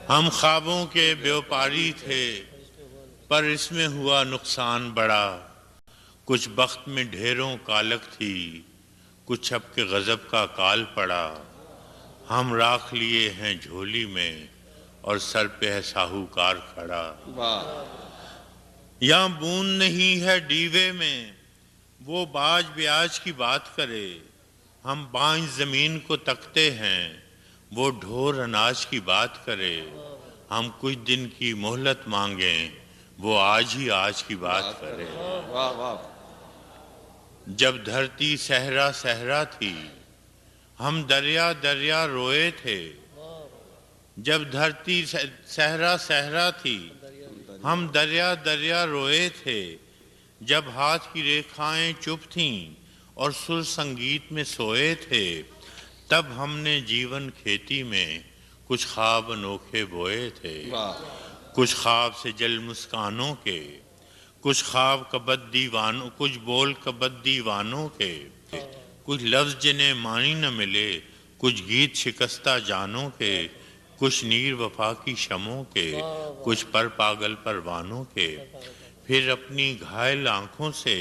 हम ख्वाबों के व्यापारी थे, पर इसमें हुआ नुकसान बड़ा। कुछ बख्त में ढेरों कालक थी, कुछ अब के गजब का काल पड़ा। हम राख लिए हैं झोली में और सर पे है साहूकार खड़ा। या बूंद नहीं है डीवे में, वो बाज ब्याज की बात करे। हम बांझ जमीन को तकते हैं, वो ढोर अनाज की बात करे। हम कुछ दिन की मोहलत मांगें, वो आज ही आज की बात करे। वाह वाह। जब धरती सहरा सहरा थी, हम दरिया दरिया रोए थे। जब धरती सहरा सहरा थी, हम दरिया दरिया रोए थे। जब हाथ की रेखाएं चुप थीं और सुर संगीत में सोए थे, तब हमने जीवन खेती में कुछ ख्वाब अनोखे बोए थे। कुछ ख्वाब से जल मुस्कानों के, कुछ ख्वाब कबद दीवानों, कुछ बोल कबद दीवानों के, कुछ लफ्ज जिन्हें मानी न मिले, कुछ गीत शिकस्ता जानों के, कुछ नीर वफा की शमों के, कुछ पर पागल परवानों के। फिर अपनी घायल आंखों से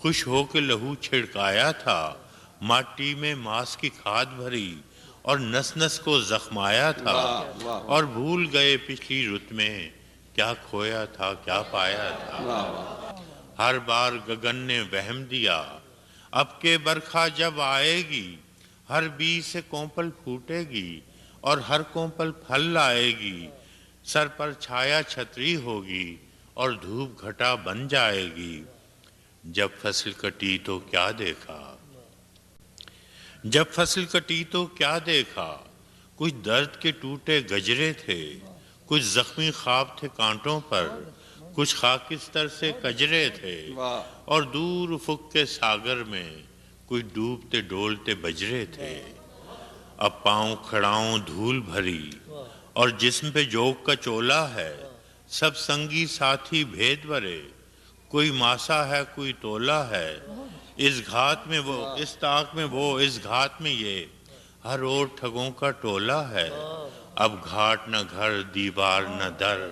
खुश होकर लहू छिड़काया था, माटी में मांस की खाद भरी और नस नस को जख्माया था। और भूल गए पिछली रुत में क्या खोया था क्या पाया था। हर बार गगन ने वहम दिया, अब के बरखा जब आएगी, हर बीज से कोंपल फूटेगी और हर कोंपल फल लाएगी। सर पर छाया छतरी होगी और धूप घटा बन जाएगी। जब फसल कटी तो क्या देखा, जब फसल कटी तो क्या देखा। कुछ दर्द के टूटे गजरे थे, कुछ जख्मी ख्वाब थे कांटों पर, कुछ खाकिस्तर से कजरे थे। और दूर उफुक के सागर में कुछ डूबते डोलते बजरे थे। अब पाँव खड़ाऊं धूल भरी और जिस्म पे जोग का चोला है। सब संगी साथी भेद भरे, कोई मासा है कोई तोला है। इस घात में वो, इस ताक में वो, इस घात में ये, हर ओर ठगों का टोला है। अब घाट न घर दीवार न दर,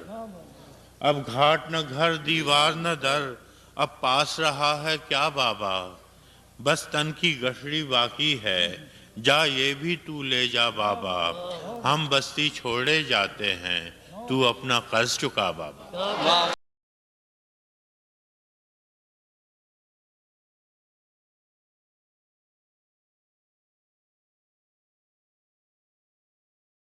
अब घाट न घर दीवार न दर। अब पास रहा है क्या बाबा, बस तन की गठड़ी बाकी है। जा ये भी तू ले जा बाबा, हम बस्ती छोड़े जाते हैं, तू अपना कर्ज चुका बाबा।